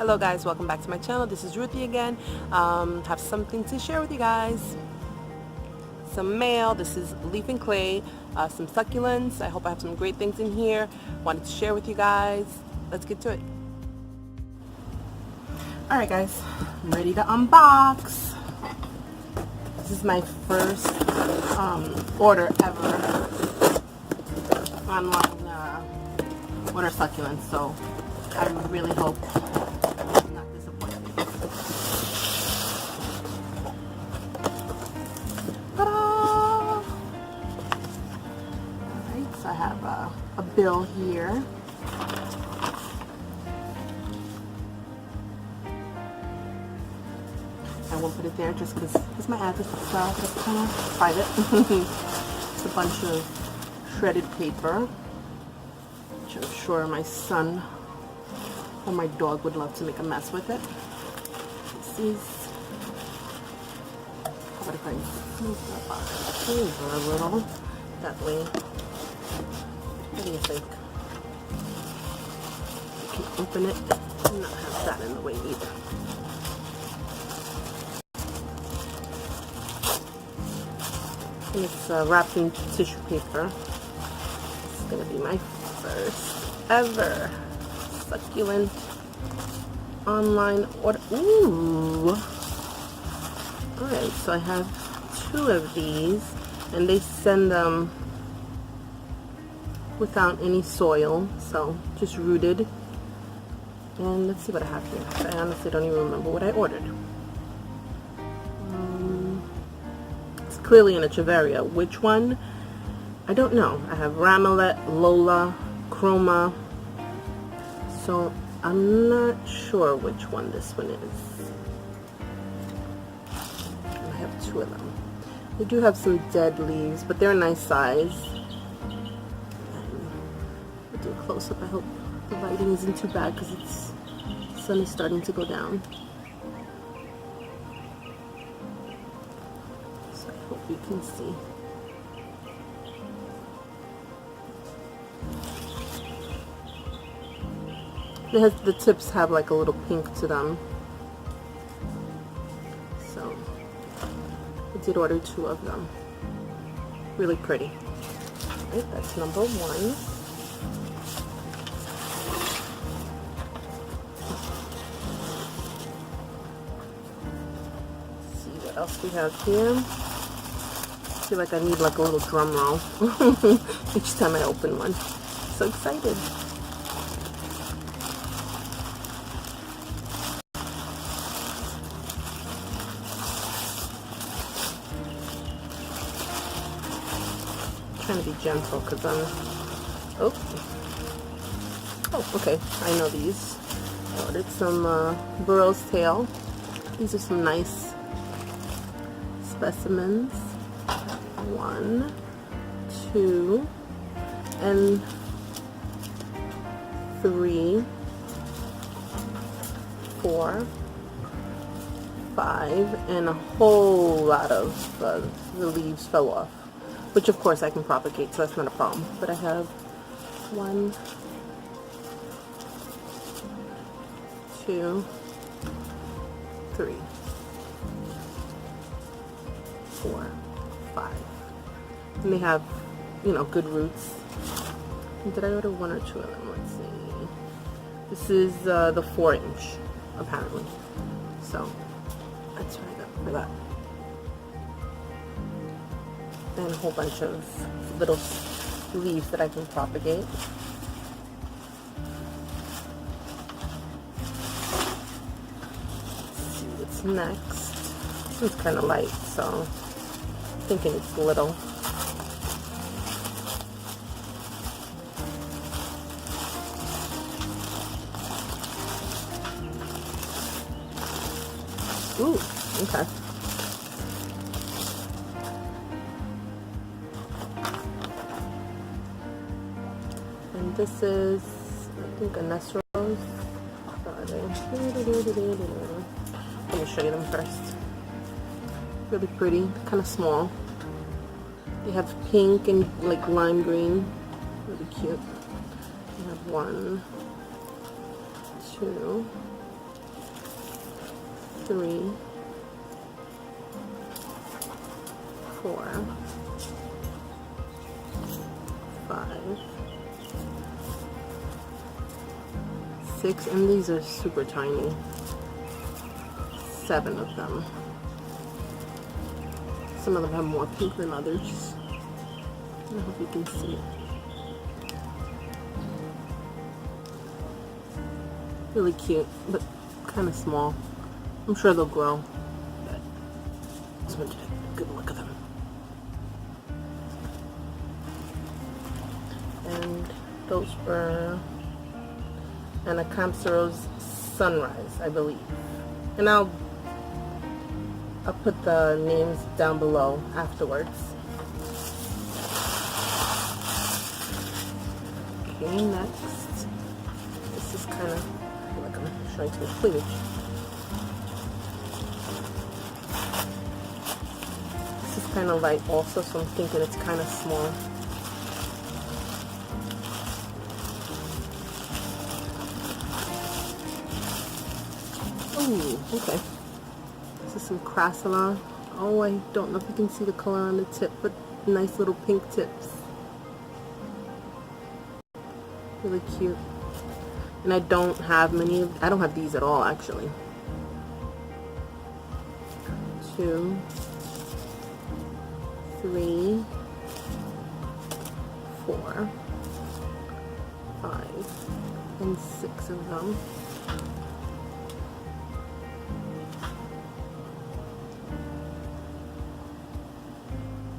Hello guys, welcome back to my channel. This is Ruthie again. Have something to share with you guys. Some mail. This is leaf and clay, some succulents. I hope I have some great things in here. Wanted to share with you guys. Let's get to it. Alright guys, I'm ready to unbox. This is my first order ever online order succulents, so I really hope I'm not disappointed. Ta-da! Alright, so I have a bill here. I won't put it there just because it's my address, so that's kind of private. It's a bunch of shredded paper, which I'm sure my son or my dog would love to make a mess with it. This is, how about if I move that box over a little? That way, what do you think? I can open it and not have that in the way either. And it's wrapped in tissue paper. It's gonna be my first ever succulent online order. Ooh! Alright, so I have 2 of these, and they send them without any soil, so just rooted. And let's see what I have here. I honestly don't even remember what I ordered. Clearly in a Echeveria. Which one? I don't know. I have Ramelet, Lola, Chroma. So I'm not sure which one this one is. I have 2 of them. They do have some dead leaves, but they're a nice size. I'll do a close-up. I hope the lighting isn't too bad because the sun is starting to go down. You can see. The tips have like a little pink to them. So I did order 2 of them. Really pretty. Right, that's number 1. Let's see what else we have here. I feel like I need like a little drum roll each time I open one. So excited. I'm trying to be gentle because I'm... Oh, okay. I know these. I ordered some burro's tail. These are some nice specimens. 1, 2, and 3, 4, 5, and a whole lot of the leaves fell off, which of course I can propagate, so that's not a problem. But I have 1, 2, 3, 4, 5. And they have, you know, good roots. Did I order 1 or 2 of them? Let's see. This is the 4-inch, apparently. So that's what I got for that. And a whole bunch of little leaves that I can propagate. Let's see what's next. This one's kind of light, so I'm thinking it's little. Ooh, okay. And this is, I think, a nest rose. Let me show you them first. Really pretty, kind of small. They have pink and like lime green. Really cute. I have 1, 2, 3, 4, 5, 6, and these are super tiny. 7 of them. Some of them have more pink than others. I hope you can see it. Really cute, but kind of small. I'm sure they'll grow, but I just wanted a good look at them. And those were an Cactus Sunrise, I believe. And I'll put the names down below afterwards. Okay, next. This is kind of like I'm showing some cleavage. This is kind of light also, so I'm thinking it's kind of small. Ooh, okay. This is some Crassula. Oh, I don't know if you can see the color on the tip, but nice little pink tips. Really cute. And I don't have many, I don't have these at all actually. 2, 3, 4, 5, and 6 of them.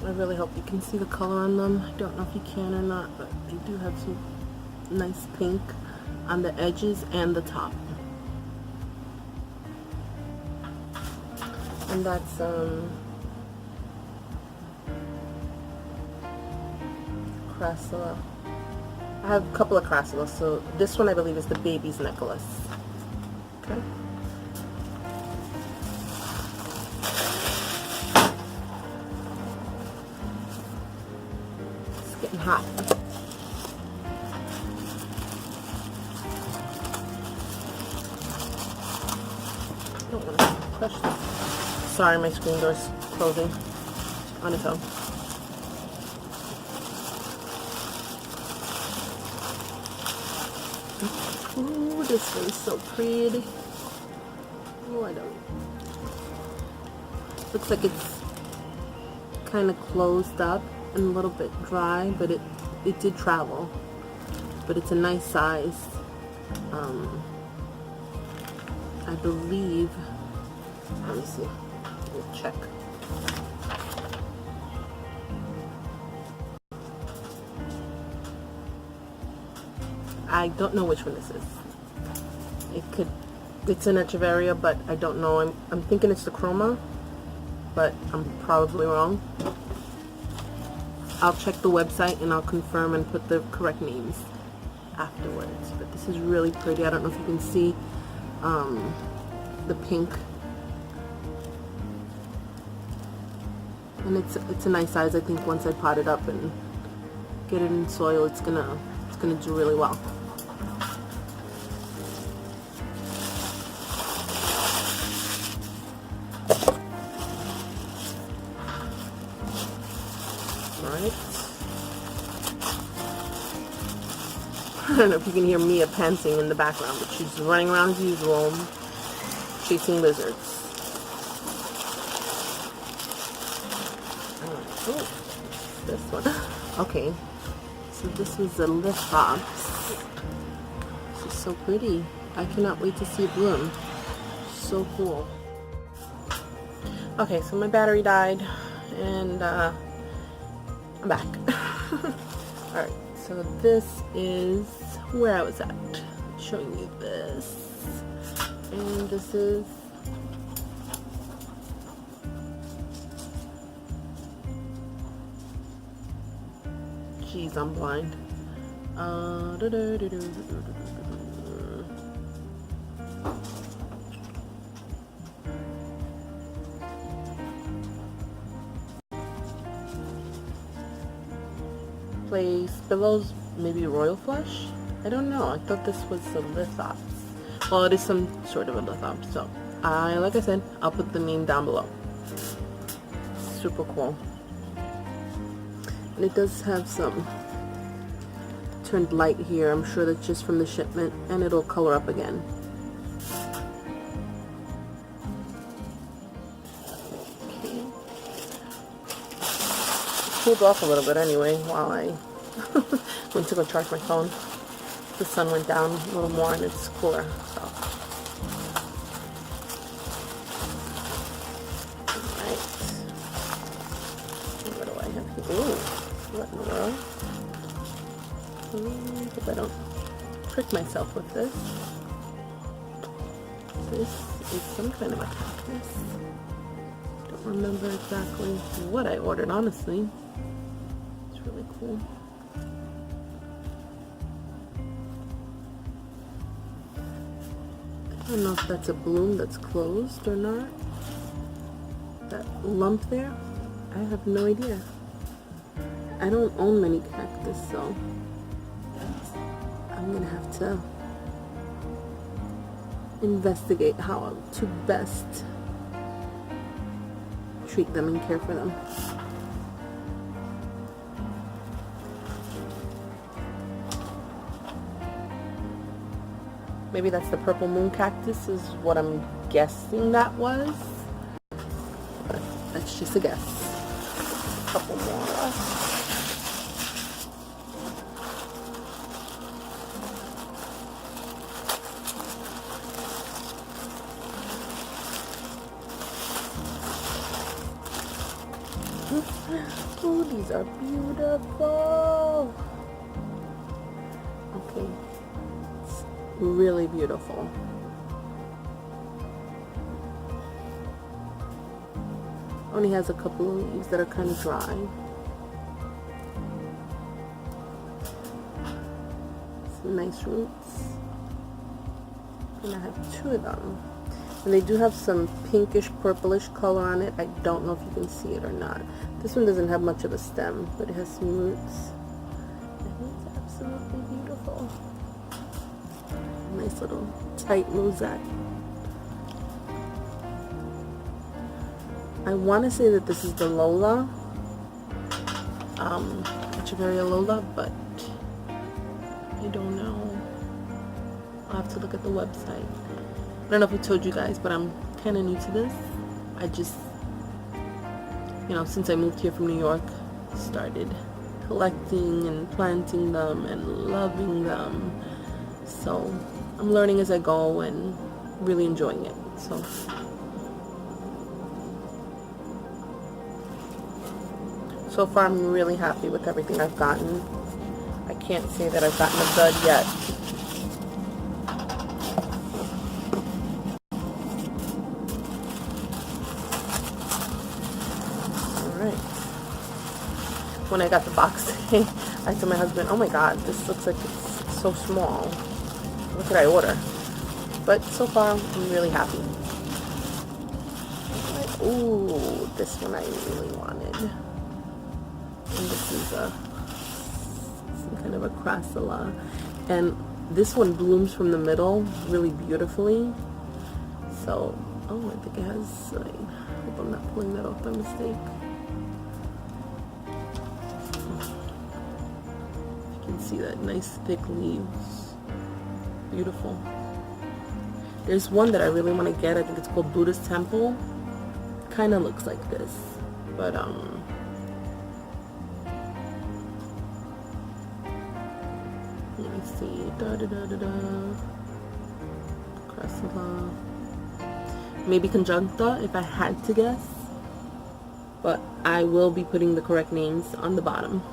I really hope you can see the color on them. I don't know if you can or not, but they do have some nice pink on the edges and the top. And that's Crassula. I have a couple of Crassulas, so this one I believe is the baby's necklace. Okay. It's getting hot. I don't want to crush this. Sorry, my screen door's closing on its own. Ooh, this one's so pretty. Oh, I don't. Looks like it's kind of closed up and a little bit dry, but it did travel. But it's a nice size. I believe. Let me see. We'll check. I don't know which one this is. It's an Echeveria, but I don't know. I'm thinking it's the Chroma, but I'm probably wrong. I'll check the website and I'll confirm and put the correct names afterwards. But this is really pretty. I don't know if you can see the pink. And it's a nice size. I think once I pot it up and get it in soil, it's gonna do really well. Alright. I don't know if you can hear Mia pantsing in the background, but she's running around as usual, chasing lizards. Oh, this one. Okay. So this was the Lithops. This is so pretty. I cannot wait to see it bloom. So cool. Okay, so my battery died and I'm back. Alright, so this is where I was at. Showing you this. And this is Jeez, I'm blind. Place Billows, maybe Royal Flush? I don't know. I thought this was the Lithops. Well, it is some sort of a Lithops, so like I said, I'll put the name down below. Super cool. And it does have some turned light here. I'm sure that's just from the shipment, and it'll color up again. Okay. Cooled off a little bit anyway while I went to go charge my phone. The sun went down a little more and it's cooler. So. Alright. What do I have here? Ooh, what in the world? Hope I don't trick myself with this. This is some kind of a cactus. Don't remember exactly what I ordered, honestly. It's really cool. I don't know if that's a bloom that's closed or not. That lump there, I have no idea. I don't own many cactus, so I'm gonna have to investigate how to best treat them and care for them. Maybe that's the purple moon cactus is what I'm guessing that was. But that's just a guess. A couple more left. Oh, these are beautiful. Okay. Really beautiful. Only has a couple of leaves that are kind of dry. Some nice roots. And I have 2 of them. And they do have some pinkish purplish color on it. I don't know if you can see it or not. This one doesn't have much of a stem, but it has some roots. And it's absolutely beautiful. Nice little tight mosaic. I want to say that this is the Lola, Echeveria Lola, but I don't know. I'll have to look at the website. I don't know if I told you guys, but I'm kind of new to this. I just, you know, since I moved here from New York, started collecting and planting them and loving them. So I'm learning as I go and really enjoying it. So far I'm really happy with everything I've gotten. I can't say that I've gotten a dud yet. Alright. When I got the box today, I told my husband, oh my god, this looks like it's so small. What did I order? But so far, I'm really happy. Ooh, this one I really wanted. And this is some kind of a crassula. And this one blooms from the middle really beautifully. So, oh, I think it has, I hope I'm not pulling that off by mistake. You can see that nice thick leaves. Beautiful. There's one that I really want to get. I think it's called Buddha's Temple. Kind of looks like this, but let me see. Crassula. Maybe conjuncta if I had to guess, but I will be putting the correct names on the bottom.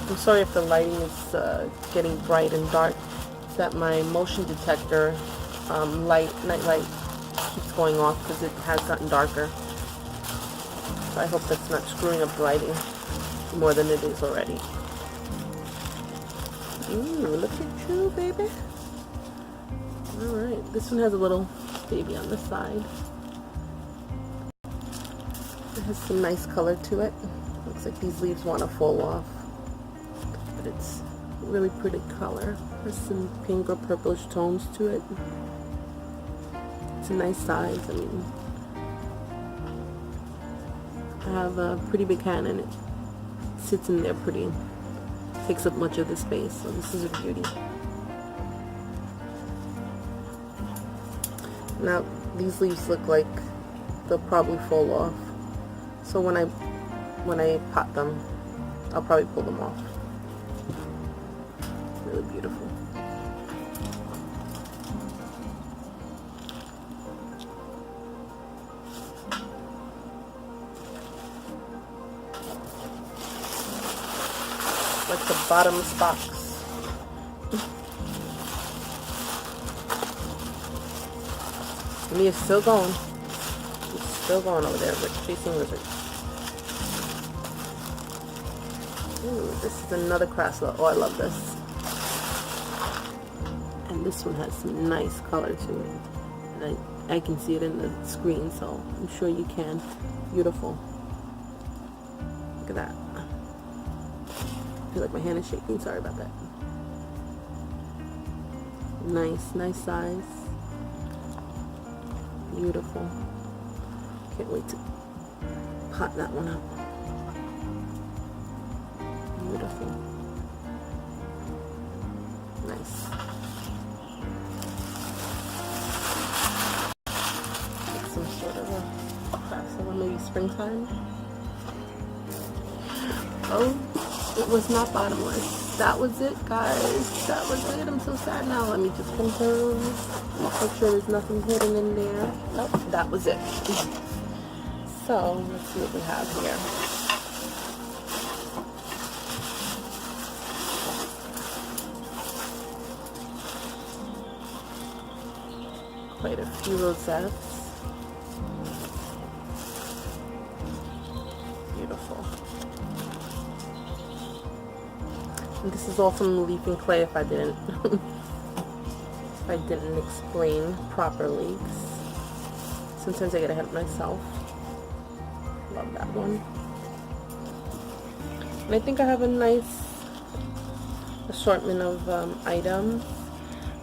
I'm sorry if the lighting is getting bright and dark. It's that my motion detector night light keeps going off because it has gotten darker. So I hope that's not screwing up the lighting more than it is already. Ooh, look at you, baby. Alright, this one has a little baby on the side. It has some nice color to it. Looks like these leaves want to fall off, but it's a really pretty color. There's some pink or purplish tones to it. It's a nice size. I mean, I have a pretty big hand and it sits in there pretty. Takes up much of the space, so this is a beauty. Now these leaves look like they'll probably fall off, so when I pot them, I'll probably pull them off. Really beautiful. Like the bottomless box. Mia's still going. She's still going over there, but chasing lizards. Ooh, this is another crassula. Oh, I love this. And this one has some nice color to it. And I can see it in the screen, so I'm sure you can. Beautiful. Look at that. I feel like my hand is shaking. Sorry about that. Nice size. Beautiful. Can't wait to pot that one up. Beautiful. Nice. Like some sort of a crassula, maybe springtime. Oh, it was not bottomless. That was it, guys. That was it. I'm so sad now. Let me just confirm. Make sure there's nothing hidden in there. Nope, that was it. So, let's see what we have here. Quite a few rosettes. Beautiful. And this is all from leafing clay if I didn't explain properly. Sometimes I get ahead of myself. Love that one. And I think I have a nice assortment of items.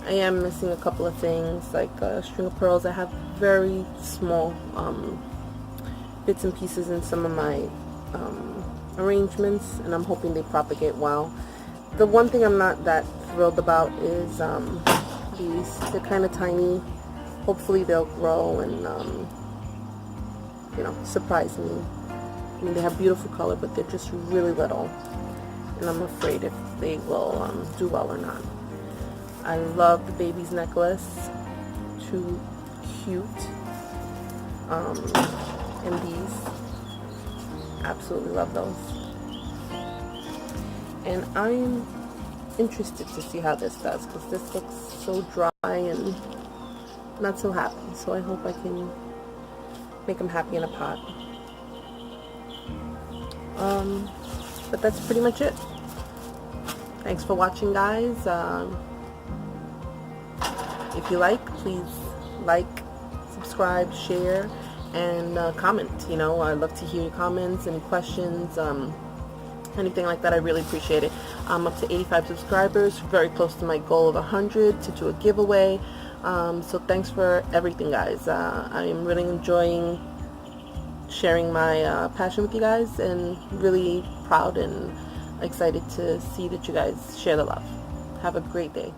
I am missing a couple of things, like a string of pearls. I have very small bits and pieces in some of my arrangements, and I'm hoping they propagate well. The one thing I'm not that thrilled about is these. They're kind of tiny. Hopefully they'll grow and you know, surprise me. I mean, they have beautiful color, but they're just really little, and I'm afraid if they will do well or not. I love the baby's necklace. Too cute. And these, absolutely love those. And I'm interested to see how this does, because this looks so dry and not so happy. So I hope I can make them happy in a pot. But that's pretty much it. Thanks for watching, guys. If you like, please like, subscribe, share, and comment. You know, I'd love to hear your comments, any questions, anything like that. I really appreciate it. I'm up to 85 subscribers, very close to my goal of 100 to do a giveaway. So thanks for everything, guys. I am really enjoying sharing my passion with you guys, and really proud and excited to see that you guys share the love. Have a great day.